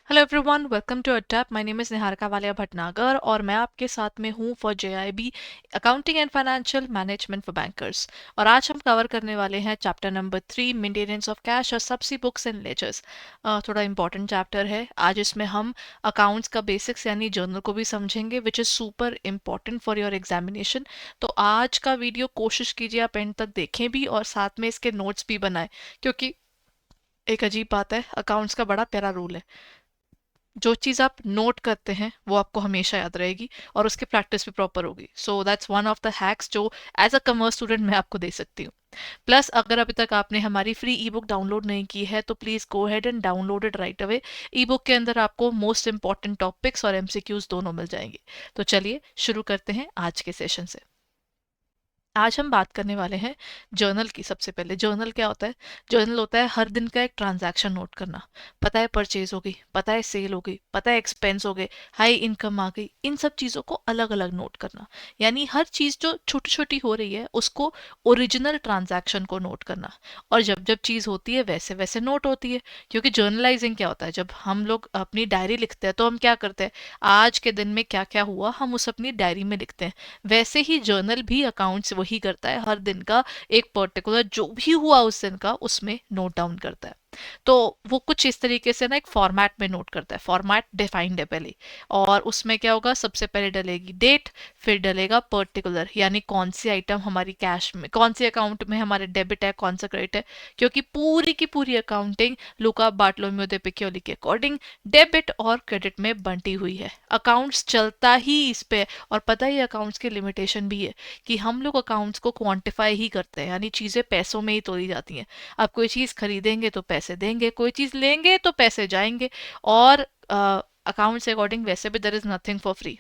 Hello everyone, welcome to Adept. My name is Niharika Walia Bhatnagar और मैं आपके साथ में हूँ for JAIIB accounting and financial management for bankers. और आज हम कवर करने वाले हैं chapter number 3, maintenance of cash और सब्सी बुक्स एंड लेजर्स। थोड़ा इंपॉर्टेंट चैप्टर है। आज इसमें हम अकाउंट्स का बेसिक्स यानी जर्नल को भी समझेंगे, which is super important for your examination. तो आज का वीडियो कोशिश कीजिए आप एंड तक देखें भी और साथ में इसके नोट्स भी बनाएं, क्योंकि एक अजीब बात है, अकाउंट्स का बड़ा प्यारा रूल है। जो चीज़ आप नोट करते हैं वो आपको हमेशा याद रहेगी और उसकी प्रैक्टिस भी प्रॉपर होगी। So that's one of the hacks जो एज अ कॉमर्स स्टूडेंट मैं आपको दे सकती हूँ। प्लस अगर अभी तक आपने हमारी फ्री ई बुक डाउनलोड नहीं की है तो please go head and download it right away. E book के अंदर आपको मोस्ट इंपॉर्टेंट टॉपिक्स और एमसीक्यूज दोनों मिल जाएंगे। तो चलिए शुरू करते हैं आज के सेशन से। आज हम बात करने वाले हैं जर्नल की। सबसे पहले जर्नल क्या होता है? जर्नल होता है हर दिन का एक ट्रांजैक्शन नोट करना। पता है परचेज हो गई, पता है सेल हो गई, पता है एक्सपेंस हो गए, हाई इनकम आ गई, इन सब चीज़ों को अलग अलग नोट करना। यानी हर चीज़ जो छोटी छोटी हो रही है उसको ओरिजिनल ट्रांजैक्शन को नोट करना। और जब जब चीज़ होती है वैसे वैसे नोट होती है। क्योंकि जर्नलाइजिंग क्या होता है, जब हम लोग अपनी डायरी लिखते हैं तो हम क्या करते हैं, आज के दिन में क्या क्या हुआ हम उस अपनी डायरी में लिखते हैं। वैसे ही जर्नल भी अकाउंट्स वही करता है, हर दिन का एक पर्टिकुलर जो भी हुआ उस दिन का उसमें नोट डाउन करता है। तो वो कुछ इस तरीके से ना एक फॉर्मेट में नोट करता है। फॉर्मेट डिफाइंड है पहले, और उसमें क्या होगा, सबसे पहले डलेगी डेट, फिर डलेगा पर्टिकुलर यानी कौन सी आइटम हमारी कैश में, कौन सी अकाउंट में हमारे डेबिट है, कौन सा क्रेडिट है। क्योंकि पूरी की पूरी अकाउंटिंग लुका बार्टोलोम्यू दे पिक्योली के अकॉर्डिंग डेबिट और क्रेडिट में बंटी हुई है। अकाउंट्स चलता ही इस पे। और पता ही अकाउंट्स की लिमिटेशन भी है कि हम लोग अकाउंट्स को क्वांटिफाई ही करते हैं, यानी चीज़ें पैसों में ही तोली जाती हैं। आप कोई चीज़ खरीदेंगे तो पैसे देंगे, कोई चीज़ लेंगे तो पैसे जाएंगे। और अकाउंट्स के अकॉर्डिंग वैसे भी there is nothing for free.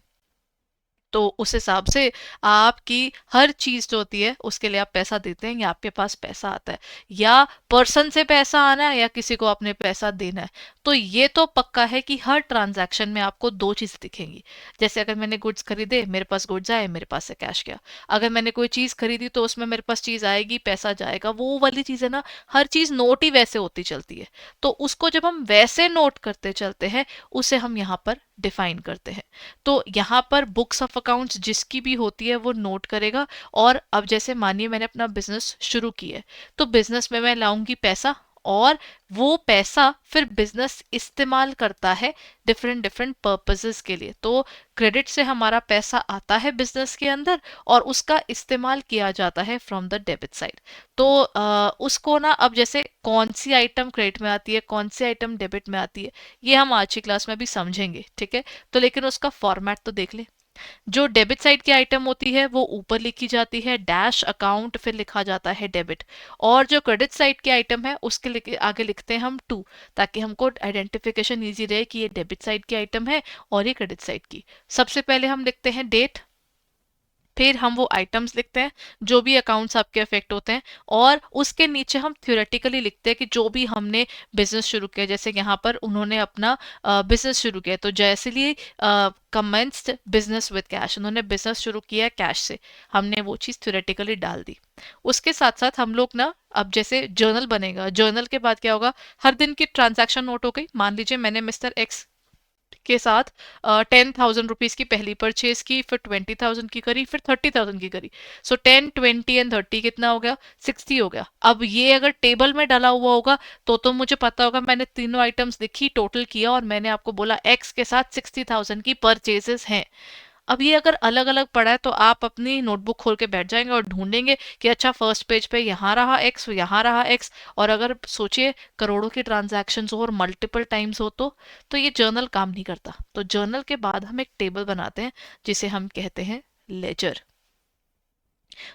तो उस हिसाब से आपकी हर चीज जो होती है उसके लिए आप पैसा देते हैं या आपके पास पैसा आता है, या पर्सन से पैसा आना है या किसी को आपने पैसा देना है। तो ये तो पक्का है कि हर ट्रांजैक्शन में आपको दो चीज दिखेंगी। जैसे अगर मैंने गुड्स खरीदे, मेरे पास गुड्स आए, मेरे पास से कैश गया। अगर मैंने कोई चीज खरीदी तो उसमें मेरे पास चीज आएगी, पैसा जाएगा। वो वाली चीज है ना, हर चीज नोट ही वैसे होती चलती है। तो उसको जब हम वैसे नोट करते चलते हैं उसे हम यहाँ पर डिफाइन करते हैं। तो यहाँ पर बुक्स ऑफ अकाउंट्स जिसकी भी होती है वो नोट करेगा। और अब जैसे मानिए मैंने अपना बिजनेस शुरू किया है, तो बिजनेस में मैं लाऊंगी पैसा, और वो पैसा फिर बिजनेस इस्तेमाल करता है डिफरेंट डिफरेंट पर्पसेस के लिए। तो क्रेडिट से हमारा पैसा आता है बिजनेस के अंदर और उसका इस्तेमाल किया जाता है फ्रॉम द डेबिट साइड। तो उसको ना, अब जैसे कौन सी आइटम क्रेडिट में आती है, कौन सी आइटम डेबिट में आती है, ये हम आज की क्लास में भी समझेंगे, ठीक है। तो लेकिन उसका फॉर्मेट तो देख ले। जो डेबिट साइड की आइटम होती है वो ऊपर लिखी जाती है डैश अकाउंट, फिर लिखा जाता है डेबिट। और जो क्रेडिट साइड की आइटम है उसके आगे लिखते हैं हम टू, ताकि हमको आइडेंटिफिकेशन इजी रहे कि ये डेबिट साइड की आइटम है और ये क्रेडिट साइड की। सबसे पहले हम लिखते हैं डेट, फिर हम वो आइटम्स लिखते हैं जो भी अकाउंट्स आपके अफेक्ट होते हैं, और उसके नीचे हम थ्योरेटिकली लिखते हैं कि जो भी हमने बिजनेस शुरू किया। जैसे यहाँ पर उन्होंने अपना बिजनेस शुरू किया, तो जैसे लिए कमेंस्ड बिजनेस विद कैश, उन्होंने बिजनेस शुरू किया कैश से, हमने वो चीज़ थ्योरेटिकली डाल दी। उसके साथ साथ हम लोग ना, अब जैसे जर्नल बनेगा, जर्नल के बाद क्या होगा, हर दिन की ट्रांजैक्शन नोट हो गई। मान लीजिए मैंने मिस्टर एक्स के साथ 10,000 रुपीज की पहली परचेज की, फिर 20,000 की करी, फिर 30,000 की करी। सो 10, 20 एंड 30 कितना हो गया, 60 हो गया। अब ये अगर टेबल में डाला हुआ होगा तो मुझे पता होगा, मैंने तीनों आइटम्स लिखी, टोटल किया और मैंने आपको बोला एक्स के साथ 60,000 की परचेजेस हैं। अब ये अगर अलग अलग पड़ा है तो आप अपनी नोटबुक खोल के बैठ जाएंगे और ढूंढेंगे कि अच्छा फर्स्ट पेज पे यहाँ रहा एक्स, यहाँ रहा एक्स। और अगर सोचिए करोड़ों की ट्रांजैक्शंस हो और मल्टीपल टाइम्स हो तो ये जर्नल काम नहीं करता। तो जर्नल के बाद हम एक टेबल बनाते हैं जिसे हम कहते हैं लेजर।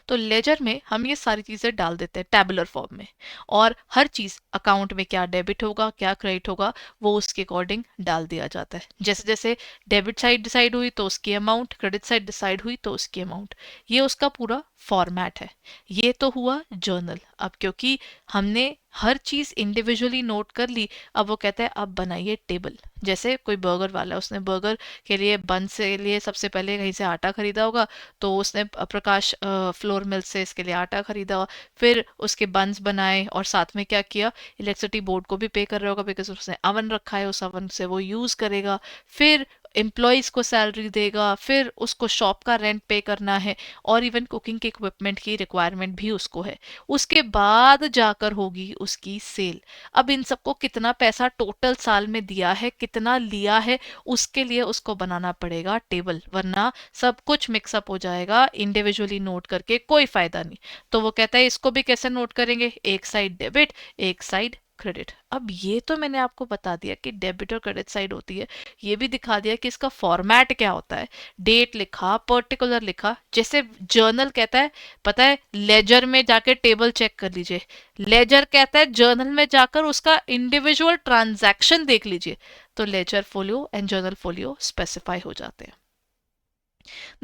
तो लेजर में हम ये सारी चीज़ें डाल देते हैं टैबुलर फॉर्म में, और हर चीज़ अकाउंट में क्या डेबिट होगा क्या क्रेडिट होगा वो उसके अकॉर्डिंग डाल दिया जाता है। जैसे जैसे डेबिट साइड डिसाइड हुई तो उसकी अमाउंट, क्रेडिट साइड डिसाइड हुई तो उसकी अमाउंट। ये उसका पूरा फॉर्मेट है। ये तो हुआ जर्नल। अब क्योंकि हमने हर चीज इंडिविजुअली नोट कर ली। अब वो कहता है अब बनाइए टेबल। जैसे कोई बर्गर वाला है, उसने बर्गर के लिए बन से लिए सबसे पहले कहीं से आटा खरीदा होगा, तो उसने प्रकाश फ्लोर मिल से इसके लिए आटा खरीदा होगा, फिर उसके बंस बनाए और साथ में क्या किया, इलेक्ट्रिसिटी बोर्ड को भी पे कर रहा होगा बिकॉज उसने अवन रखा है, उस अवन से वो यूज करेगा, फिर एम्प्लॉयज़ को सैलरी देगा, फिर उसको शॉप का रेंट पे करना है, और इवन कुकिंग के इक्विपमेंट की रिक्वायरमेंट भी उसको है। उसके बाद जाकर होगी उसकी सेल। अब इन सबको कितना पैसा टोटल साल में दिया है, कितना लिया है, उसके लिए उसको बनाना पड़ेगा टेबल, वरना सब कुछ मिक्सअप हो जाएगा। इंडिविजुअली नोट करके कोई फायदा नहीं। तो वो कहता है इसको भी कैसे नोट करेंगे, एक साइड डेबिट एक साइड क्रेडिट। अब ये तो मैंने आपको बता दिया कि डेबिट और क्रेडिट साइड होती है, ये भी दिखा दिया कि इसका फॉर्मेट क्या होता है। डेट लिखा, पर्टिकुलर लिखा, जैसे जर्नल कहता है, पता है, लेजर में जाके टेबल चेक कर लीजिए। लेजर कहता है जर्नल में जाकर उसका इंडिविजुअल ट्रांजैक्शन देख लीजिए। तो ledger folio and journal folio specify हो जाते हैं।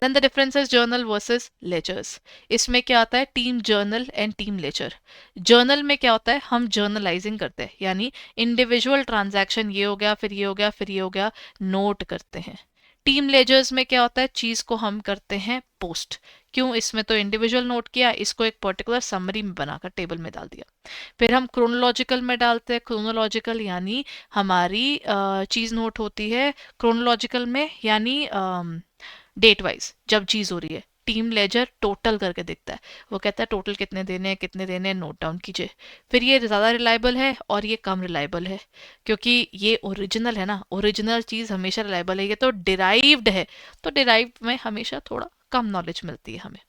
Then the difference is journal versus ledgers. इसमें क्या आता है, team journal and team ledger. Journal में क्या होता है, हम जर्नलाइजिंग करते हैं, यानी इंडिविजुअल ट्रांजैक्शन ये हो गया, फिर ये हो गया, फिर ये हो गया, नोट करते हैं। टीम लेजर्स में क्या होता है, चीज को हम करते हैं पोस्ट। क्यों, इसमें तो इंडिविजुअल नोट किया, इसको एक पर्टिकुलर समरी में बनाकर टेबल में डाल दिया। फिर हम क्रोनोलॉजिकल में डालते हैं। क्रोनोलॉजिकल यानी हमारी चीज नोट होती है क्रोनोलॉजिकल में, यानी डेट वाइज जब चीज हो रही है। टीम लेजर टोटल करके दिखता है, वो कहता है टोटल कितने देने हैं, कितने देने हैं, नोट डाउन कीजिए। फिर ये ज़्यादा रिलायबल है और ये कम रिलायबल है, क्योंकि ये ओरिजिनल है ना, ओरिजिनल चीज़ हमेशा रिलायबल है। ये तो डिराइव्ड है, तो डिराइव्ड में हमेशा थोड़ा कम नॉलेज मिलती है हमें,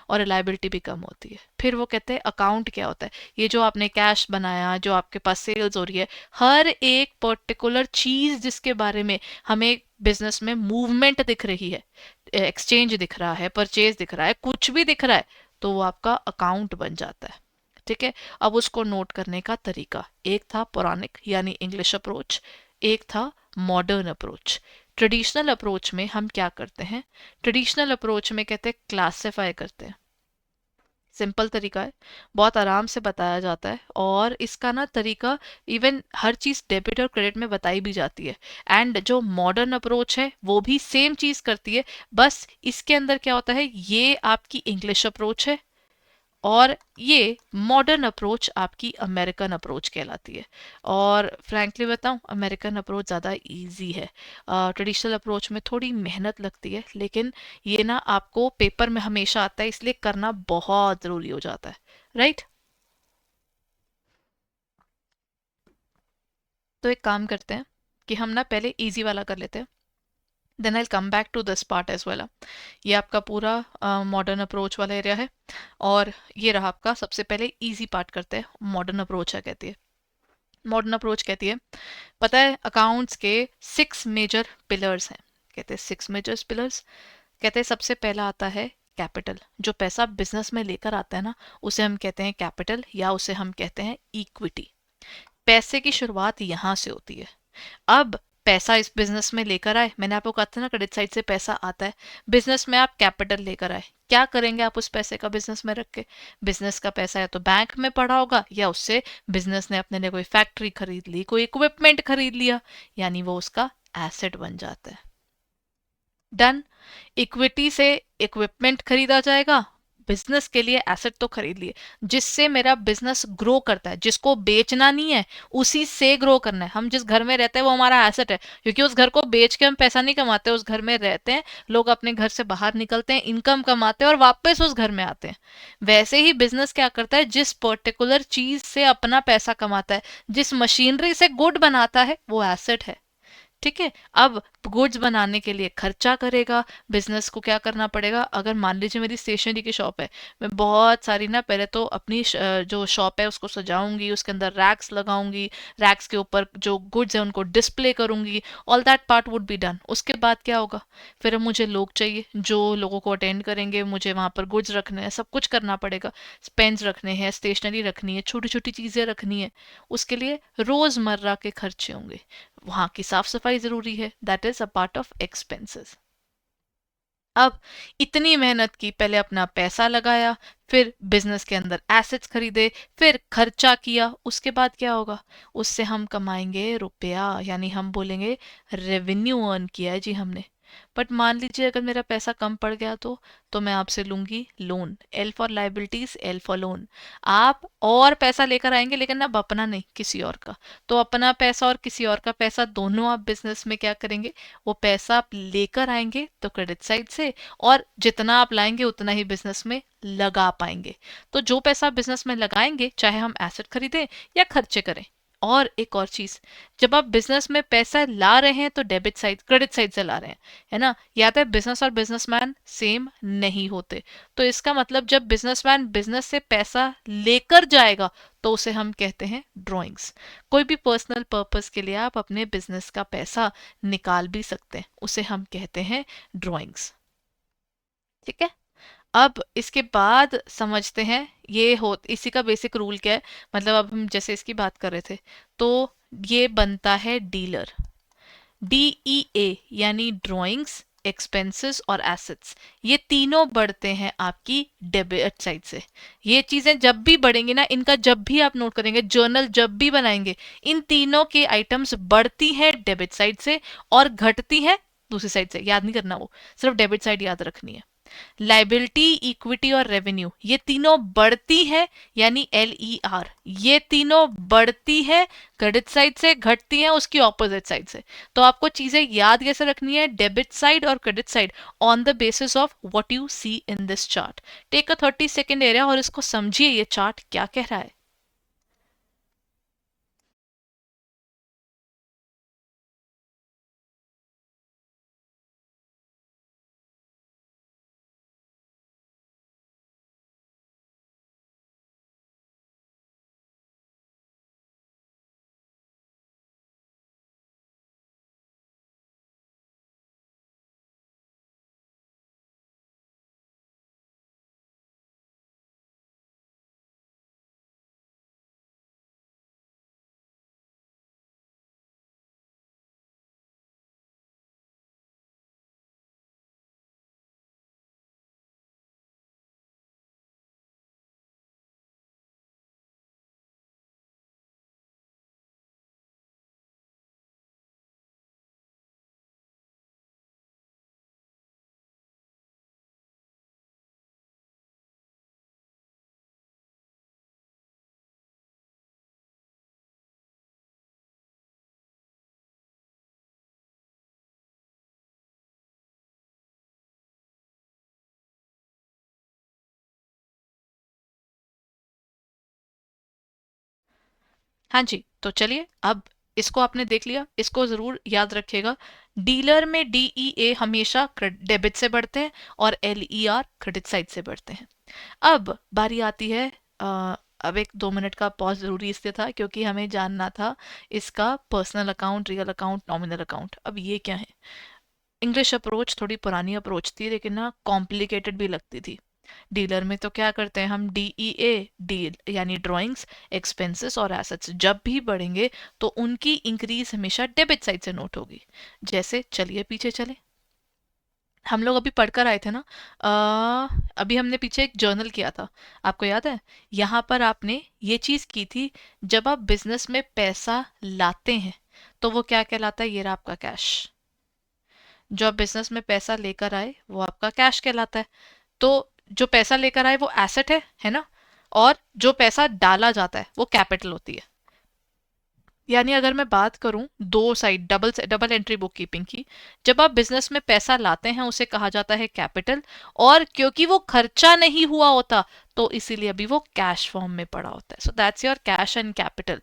और रिलायबिलिटी भी कम होती है। फिर वो कहते हैं अकाउंट क्या होता है, ये जो आपने कैश बनाया, जो आपके पास सेल्स हो रही है, हर एक पर्टिकुलर चीज जिसके बारे में हमें बिजनेस में मूवमेंट दिख रही है, एक्सचेंज दिख रहा है, परचेज दिख रहा है, कुछ भी दिख रहा है, तो वो आपका अकाउंट बन जाता है। ठीक है। अब उसको नोट करने का तरीका, एक था पौराणिक यानी इंग्लिश अप्रोच, एक था मॉडर्न अप्रोच। ट्रेडिशनल अप्रोच में हम क्या करते हैं, ट्रेडिशनल अप्रोच में कहते हैं क्लासिफाई करते हैं। सिंपल तरीका है, बहुत आराम से बताया जाता है, और इसका ना तरीका इवन हर चीज़ डेबिट और क्रेडिट में बताई भी जाती है। एंड जो मॉडर्न अप्रोच है वो भी सेम चीज़ करती है, बस इसके अंदर क्या होता है, ये आपकी इंग्लिश अप्रोच है और ये मॉडर्न अप्रोच आपकी अमेरिकन अप्रोच कहलाती है। और फ्रैंकली बताऊं, अमेरिकन अप्रोच ज़्यादा इजी है। ट्रेडिशनल अप्रोच में थोड़ी मेहनत लगती है, लेकिन ये ना आपको पेपर में हमेशा आता है, इसलिए करना बहुत ज़रूरी हो जाता है, राइट। तो एक काम करते हैं कि हम ना पहले इजी वाला कर लेते हैं, then I come back to this part as well. ये आपका पूरा मॉडर्न अप्रोच वाला एरिया है, और ये रहा आपका, सबसे पहले इजी पार्ट करते हैं। मॉडर्न अप्रोच है कहती है, मॉडर्न अप्रोच कहती है, पता है अकाउंट्स के 6 मेजर पिलर्स हैं। कहते हैं 6 मेजर पिलर्स। कहते हैं सबसे पहला आता है कैपिटल। जो पैसा बिजनेस में लेकर आता है ना, उसे हम कहते हैं कैपिटल, या उसे हम कहते हैं इक्विटी। पैसे की शुरुआत यहाँ से होती है। अब पैसा इस बिजनेस में लेकर आए, मैंने आपको कहा था ना क्रेडिट साइड से पैसा आता है, बिजनेस में आप कैपिटल लेकर आए, क्या करेंगे आप उस पैसे का बिजनेस में रख के, बिजनेस का पैसा या तो बैंक में पड़ा होगा, या उससे बिजनेस ने अपने लिए कोई फैक्ट्री खरीद ली, कोई इक्विपमेंट खरीद लिया, यानी वो उसका एसेट बन जाता है। डन। इक्विटी से इक्विपमेंट खरीदा जाएगा, बिजनेस के लिए एसेट तो खरीद लिए, जिससे मेरा बिजनेस ग्रो करता है, जिसको बेचना नहीं है, उसी से ग्रो करना है। हम जिस घर में रहते हैं वो हमारा एसेट है, क्योंकि उस घर को बेच के हम पैसा नहीं कमाते, उस घर में रहते हैं, लोग अपने घर से बाहर निकलते हैं, इनकम कमाते हैं और वापस उस घर में आते हैं। वैसे ही बिजनेस क्या करता है, जिस पर्टिकुलर चीज से अपना पैसा कमाता है, जिस मशीनरी से गुड बनाता है, वो एसेट है। ठीक है। अब गुड्स बनाने के लिए खर्चा करेगा, बिजनेस को क्या करना पड़ेगा, अगर मान लीजिए मेरी स्टेशनरी की शॉप है, मैं बहुत सारी ना पहले तो अपनी जो शॉप है उसको सजाऊंगी, उसके अंदर रैक्स लगाऊंगी, रैक्स के ऊपर जो गुड्स है उनको डिस्प्ले करूंगी, all that part would be done. उसके बाद क्या होगा, फिर मुझे लोग चाहिए जो लोगों को अटेंड करेंगे, मुझे वहां पर गुड्स रखने हैं, सब कुछ करना पड़ेगा, पेन्स रखने हैं, स्टेशनरी रखनी है, छोटी छोटी चीजें रखनी है, उसके लिए रोजमर्रा के खर्चे होंगे, वहां की साफ सफाई जरूरी है, that is a part of expenses. अब इतनी मेहनत की, पहले अपना पैसा लगाया, फिर बिजनेस के अंदर एसेट्स खरीदे, फिर खर्चा किया, उसके बाद क्या होगा, उससे हम कमाएंगे रुपया, यानी हम बोलेंगे रेवेन्यू अर्न किया है जी हमने। बट मान लीजिए अगर मेरा पैसा कम पड़ गया तो मैं आपसे लूंगी loan, L for liabilities, L for loan. आप और पैसा लेकर आएंगे लेकिन अब अपना नहीं, किसी और का। तो अपना पैसा और किसी और का पैसा दोनों आप बिजनेस में क्या करेंगे, वो पैसा आप लेकर आएंगे तो क्रेडिट साइड से, और जितना आप लाएंगे उतना ही बिजनेस में लगा पाएंगे। तो जो पैसा बिजनेस में लगाएंगे, चाहे हम एसेट खरीदें या खर्चे करें। और एक और चीज, जब आप बिजनेस में पैसा ला रहे हैं तो डेबिट साइड क्रेडिट साइड से ला रहे हैं, है ना। याद है बिजनेस और बिजनेसमैन सेम नहीं होते। तो इसका मतलब जब बिजनेसमैन बिजनेस से पैसा लेकर जाएगा तो उसे हम कहते हैं ड्रॉइंग्स। कोई भी पर्सनल पर्पस के लिए आप अपने बिजनेस का पैसा निकाल भी सकते हैं, उसे हम कहते हैं ड्रॉइंग्स। ठीक है। अब इसके बाद समझते हैं ये हो इसी का बेसिक रूल क्या है। मतलब अब हम जैसे इसकी बात कर रहे थे, तो ये बनता है डीलर, DEA, यानी ड्राइंग्स, एक्सपेंसेस और एसेट्स। ये तीनों बढ़ते हैं आपकी डेबिट साइड से। ये चीजें जब भी बढ़ेंगी ना, इनका जब भी आप नोट करेंगे, जर्नल जब भी बनाएंगे, इन तीनों के आइटम्स बढ़ती हैं डेबिट साइड से और घटती हैं दूसरी साइड से। याद नहीं करना, वो सिर्फ डेबिट साइड याद रखनी है। लाइबिलिटी, इक्विटी और रेवेन्यू, ये तीनों बढ़ती है, यानी LER, ये तीनों बढ़ती है क्रेडिट साइड से, घटती है उसकी ऑपोजिट साइड से। तो आपको चीजें याद कैसे रखनी है, डेबिट साइड और credit side, on the basis of what you see in this chart. Take a 30 second area और इसको समझिए ये चार्ट क्या कह रहा है। हाँ जी, तो चलिए अब इसको आपने देख लिया, इसको जरूर याद रखिएगा। डीलर में DEA हमेशा डेबिट से बढ़ते हैं और LER क्रेडिट साइड से बढ़ते हैं। अब बारी आती है, अब एक 2 मिनट का पॉज जरूरी इसलिए था क्योंकि हमें जानना था इसका personal account, real account, nominal account. अब ये क्या है। इंग्लिश अप्रोच थोड़ी पुरानी अप्रोच थी लेकिन ना कॉम्प्लिकेटेड भी लगती थी। डीलर में तो क्या करते हैं हम, DEA, डील यानी ड्राइंग्स, एक्सपेंसेस और एसेट्स जब भी बढ़ेंगे तो उनकी इंक्रीज हमेशा डेबिट साइड से नोट होगी। जैसे चलिए पीछे चले, हम लोग अभी पढ़कर आए थे ना, अभी हमने पीछे एक जर्नल किया था, आपको याद है। यहाँ पर आपने ये चीज की थी, जब आप बिजनेस में पैसा लाते हैं तो वो क्या कहलाता है, ये रहा आपका कैश। जो आप बिजनेस में पैसा लेकर आए वो आपका कैश कहलाता है। तो जो पैसा लेकर आए वो एसेट है ना। और जो पैसा डाला जाता है वो कैपिटल होती है। यानी अगर मैं बात करूं दो side double double entry book keeping की, जब आप बिजनेस में पैसा लाते हैं उसे कहा जाता है कैपिटल, और क्योंकि वो खर्चा नहीं हुआ होता तो इसीलिए अभी वो कैश फॉर्म में पड़ा होता है। So that's your cash and capital.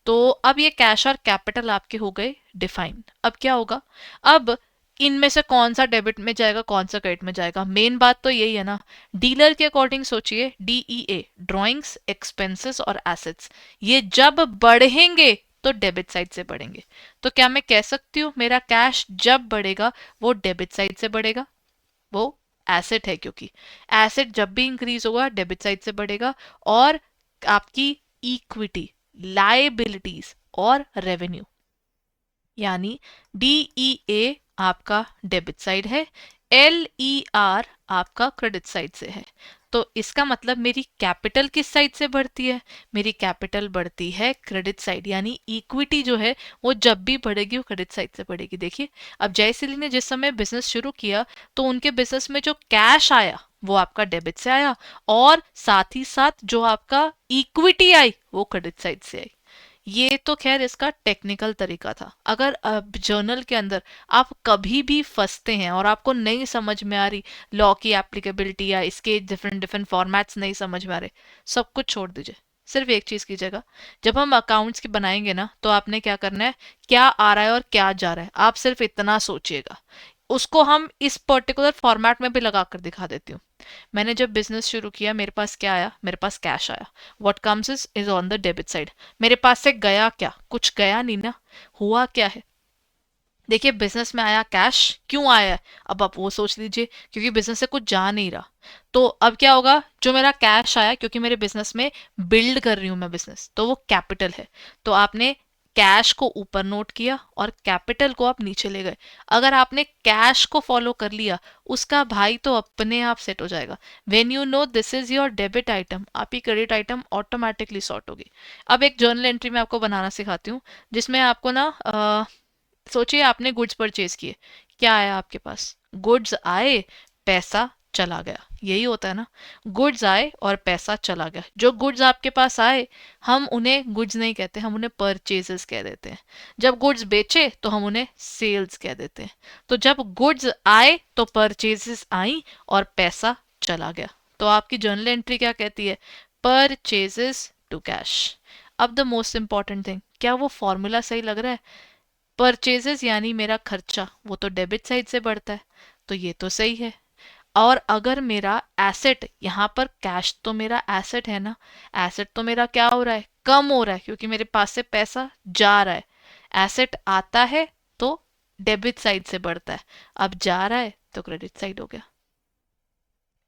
तो अब ये कैश और कैपिटल आपके हो गए डिफाइन। अब क्या होगा, अब इनमें से कौन सा डेबिट में जाएगा कौन सा क्रेडिट में जाएगा, मेन बात तो यही है ना। डीलर के अकॉर्डिंग सोचिए, DEA, ड्राइंग्स, एक्सपेंसेस और एसेट्स, ये जब बढ़ेंगे तो डेबिट साइड से बढ़ेंगे। तो क्या मैं कह सकती हूँ मेरा कैश जब बढ़ेगा वो डेबिट साइड से बढ़ेगा, वो एसेट है, क्योंकि एसेट जब भी इंक्रीज होगा डेबिट साइड से बढ़ेगा। और आपकी इक्विटी, लाइबिलिटीज और रेवेन्यू, यानी DEA आपका डेबिट साइड है, LER आपका क्रेडिट साइड से है। तो इसका मतलब मेरी कैपिटल किस साइड से बढ़ती है, मेरी कैपिटल बढ़ती है क्रेडिट साइड, यानी इक्विटी जो है वो जब भी बढ़ेगी वो क्रेडिट साइड से बढ़ेगी। देखिए अब जयसिली ने जिस समय बिजनेस शुरू किया तो उनके बिजनेस में जो कैश आया वो आपका डेबिट से आया, और साथ ही साथ जो आपका इक्विटी आई वो क्रेडिट साइड से आई। ये तो खैर इसका टेक्निकल तरीका था। अगर अब जर्नल के अंदर आप कभी भी फंसते हैं और आपको नहीं समझ में आ रही लॉ की एप्लीकेबिलिटी या इसके डिफरेंट डिफरेंट फॉर्मेट्स नहीं समझ में आ रहे, सब कुछ छोड़ दीजिए, सिर्फ एक चीज कीजिएगा। जब हम अकाउंट्स की बनाएंगे ना तो आपने क्या करना है, क्या आ रहा है और क्या जा रहा है, आप सिर्फ इतना सोचिएगा। उसको हम इस पर्टिकुलर फॉर्मेट में भी लगा कर दिखा देती हूँ। मैंने जब बिजनेस शुरू किया मेरे पास क्या आया, मेरे पास कैश आया। What comes is on the debit side. मेरे पास से गया क्या, कुछ गया नहीं ना। हुआ क्या है, देखिए बिजनेस में आया कैश, क्यों आया है अब आप वो सोच लीजिए, क्योंकि बिजनेस से कुछ जा नहीं रहा। तो अब क्या होगा, जो मेरा कैश आया क्योंकि मेरे बिजनेस में बिल्ड कर रही हूँ मैं बिजनेस, तो वो कैपिटल है। तो आपने कैश को ऊपर नोट किया और कैपिटल को आप नीचे ले गए। अगर आपने कैश को फॉलो कर लिया उसका भाई तो अपने आप सेट हो जाएगा। When you know this is your debit item, आपकी क्रेडिट आइटम ऑटोमेटिकली सॉर्ट होगी। अब एक जर्नल एंट्री मैं आपको बनाना सिखाती हूँ, जिसमें आपको ना सोचिए आपने गुड्स परचेज किए, क्या आया आपके पास, गुड्स आए, पैसा चला गया, यही होता है ना। गुड्स आए और पैसा चला गया। जो गुड्स आपके पास आए हम उन्हें गुड्स नहीं कहते, हम उन्हें परचेजेस कह देते हैं। जब गुड्स बेचे तो हम उन्हें सेल्स कह देते हैं। तो जब गुड्स आए तो परचेजेस आई और पैसा चला गया। तो आपकी जर्नल एंट्री क्या कहती है, परचेजेस टू कैश। अब द मोस्ट इंपॉर्टेंट थिंग, क्या वो फॉर्मूला सही लग रहा है। परचेजेस यानी मेरा खर्चा वो तो डेबिट साइड से बढ़ता है, तो ये तो सही है। और अगर मेरा एसेट, यहाँ पर कैश तो मेरा एसेट है ना, एसेट तो मेरा क्या हो रहा है, कम हो रहा है, क्योंकि मेरे पास से पैसा जा रहा है। एसेट आता है तो डेबिट साइड से बढ़ता है, अब जा रहा है तो क्रेडिट साइड हो गया।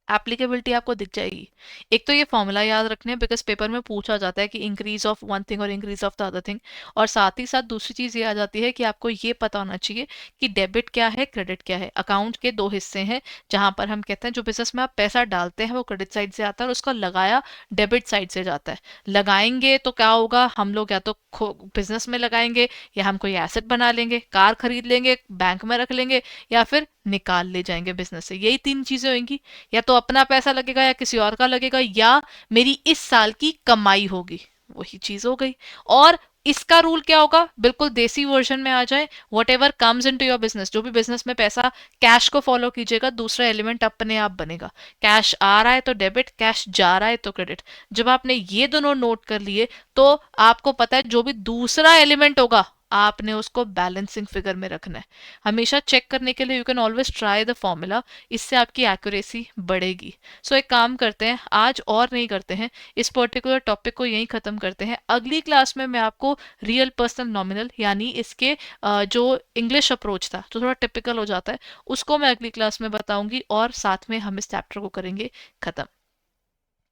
एप्लीकेबिलिटी आपको दिख जाएगी। एक तो ये फॉर्मूला याद रखने, बिकॉज पेपर में पूछा जाता है कि इंक्रीज ऑफ वन थिंग और increase of the other thing. और साथ ही साथ दूसरी चीज ये आ जाती है कि आपको ये पता होना चाहिए कि डेबिट क्या है क्रेडिट क्या है। अकाउंट के दो हिस्से हैं, जहां पर हम कहते हैं जो बिजनेस में आप पैसा डालते हैं वो क्रेडिट साइड से आता है और उसका लगाया डेबिट साइड से जाता है। लगाएंगे तो क्या होगा, हम लोग या तो बिजनेस में लगाएंगे, या हम कोई एसेट बना लेंगे, कार खरीद लेंगे, बैंक में रख लेंगे, या फिर निकाल ले जाएंगे बिजनेस से। यही तीन चीजें होंगी, या तो अपना पैसा लगेगा या किसी और का लगेगा, या मेरी इस साल की कमाई होगी, वही चीज हो गई। और इसका रूल क्या होगा, बिल्कुल देसी वर्जन में आ जाए, whatever comes into your business, जो भी बिजनेस में पैसा, कैश को फॉलो कीजिएगा, दूसरा एलिमेंट अपने आप बनेगा। कैश आ रहा है तो डेबिट, कैश जा रहा है तो क्रेडिट। जब आपने ये दोनों नोट कर लिए तो आपको पता है जो भी दूसरा एलिमेंट होगा आपने उसको बैलेंसिंग फिगर में रखना है। हमेशा चेक करने के लिए you can always try the formula, इससे आपकी एक्यूरेसी बढ़ेगी। सो एक काम करते हैं, आज और नहीं करते हैं, इस पर्टिकुलर टॉपिक को यहीं खत्म करते हैं। अगली क्लास में मैं आपको रियल पर्सनल नॉमिनल यानी इसके जो इंग्लिश अप्रोच था जो थोड़ा टिपिकल हो जाता है उसको मैं अगली क्लास में बताऊंगी, और साथ में हम इस चैप्टर को करेंगे खत्म।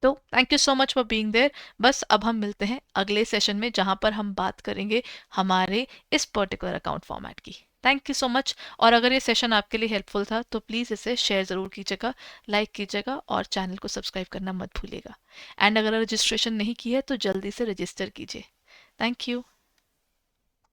तो thank you so much for being there. बस अब हम मिलते हैं अगले सेशन में जहां पर हम बात करेंगे हमारे इस पर्टिकुलर अकाउंट फॉर्मेट की। Thank you so much. और अगर ये सेशन आपके लिए हेल्पफुल था तो प्लीज़ इसे शेयर ज़रूर कीजिएगा, लाइक कीजिएगा और चैनल को सब्सक्राइब करना मत भूलिएगा। एंड अगर रजिस्ट्रेशन नहीं की है तो जल्दी से रजिस्टर कीजिए। Thank you.